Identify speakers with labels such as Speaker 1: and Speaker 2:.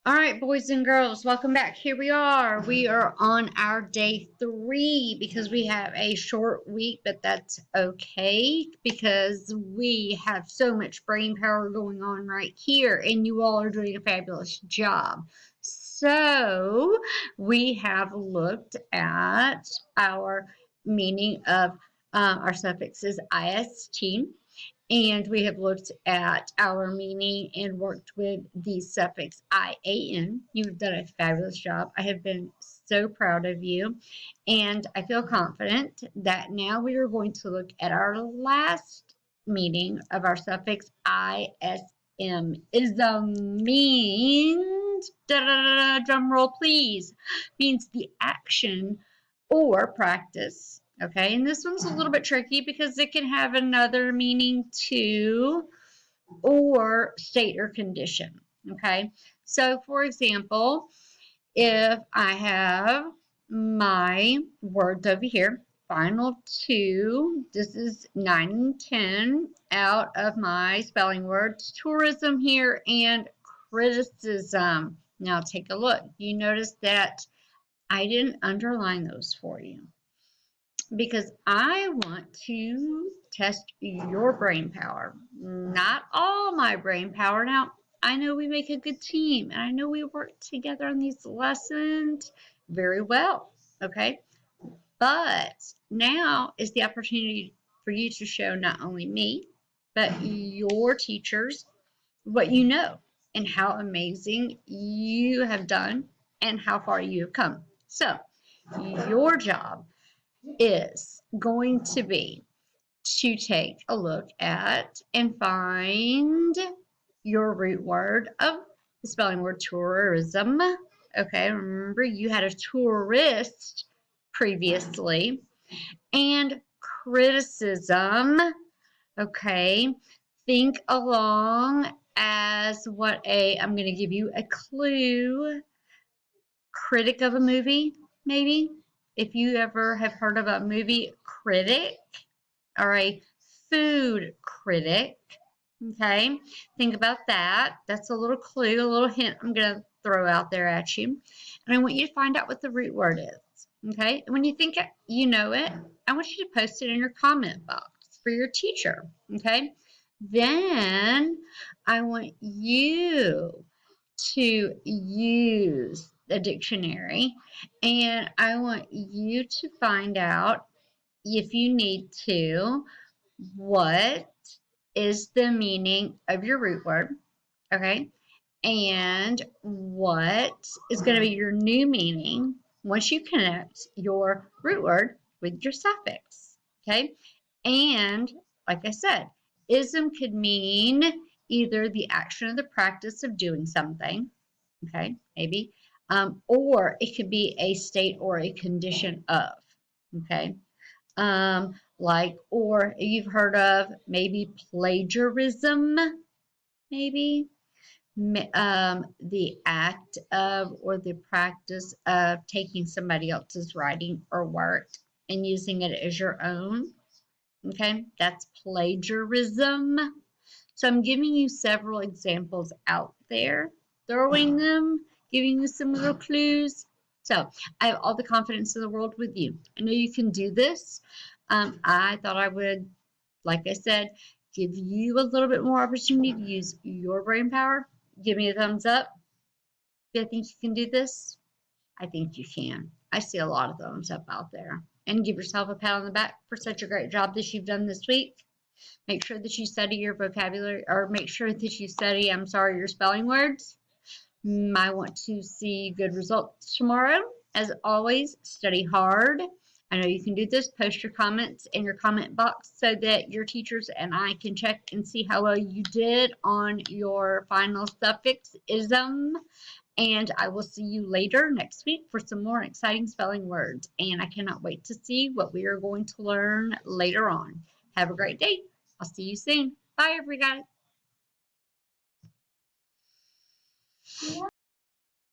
Speaker 1: All right, boys and girls, welcome back. Here we are. We are on our day 3 because we have a short week, but that's okay because we have so much brain power going on right here, and you all are doing a fabulous job. So, we have looked at our meaning of our suffixes ist. And we have looked at our meaning and worked with the suffix IAN. You've done a fabulous job. I have been so proud of you. And I feel confident that now we are going to look at our last meaning of our suffix ISM. Ism means, drum roll please, means the action or practice. Okay, and this one's a little bit tricky because it can have another meaning too, or state or condition. Okay, so for example, if I have my words over here, final two, this is 9 and 10 out of my spelling words, tourism here and criticism. Now take a look. You notice that I didn't underline those for you because I want to test your brain power, not all my brain power. Now, I know we make a good team and I know we work together on these lessons very well, okay? But now is the opportunity for you to show not only me, but your teachers what you know and how amazing you have done and how far you have come. So, your job is going to be to take a look at and find your root word of the spelling word tourism. Okay, remember you had a tourist previously, and criticism. Okay, think along as I'm going to give you a clue, critic of a movie, maybe. If you ever have heard of a movie critic or a food critic, okay, think about that. That's a little clue, a little hint I'm going to throw out there at you. And I want you to find out what the root word is, okay? And when you think you know it, I want you to post it in your comment box for your teacher, okay? Then I want you to use the dictionary and I want you to find out, if you need to, what is the meaning of your root word, okay? And what is going to be your new meaning once you connect your root word with your suffix, okay? And like I said, ism could mean either the action or the practice of doing something, okay, maybe, or it could be a state or a condition of, okay, or you've heard of maybe plagiarism, maybe, the act of or the practice of taking somebody else's writing or work and using it as your own, okay, that's plagiarism. So I'm giving you several examples out there, throwing them, giving you some little clues. So I have all the confidence in the world with you. I know you can do this. I thought I would, like I said, give you a little bit more opportunity to use your brain power. Give me a thumbs up. If I think you can do this, I think you can. I see a lot of thumbs up out there. And give yourself a pat on the back for such a great job that you've done this week. Make sure that you study your vocabulary, or make sure that you study, your spelling words. I want to see good results tomorrow. As always, study hard. I know you can do this. Post your comments in your comment box so that your teachers and I can check and see how well you did on your final suffix ism. And I will see you later next week for some more exciting spelling words. And I cannot wait to see what we are going to learn later on. Have a great day. I'll see you soon. Bye, everybody.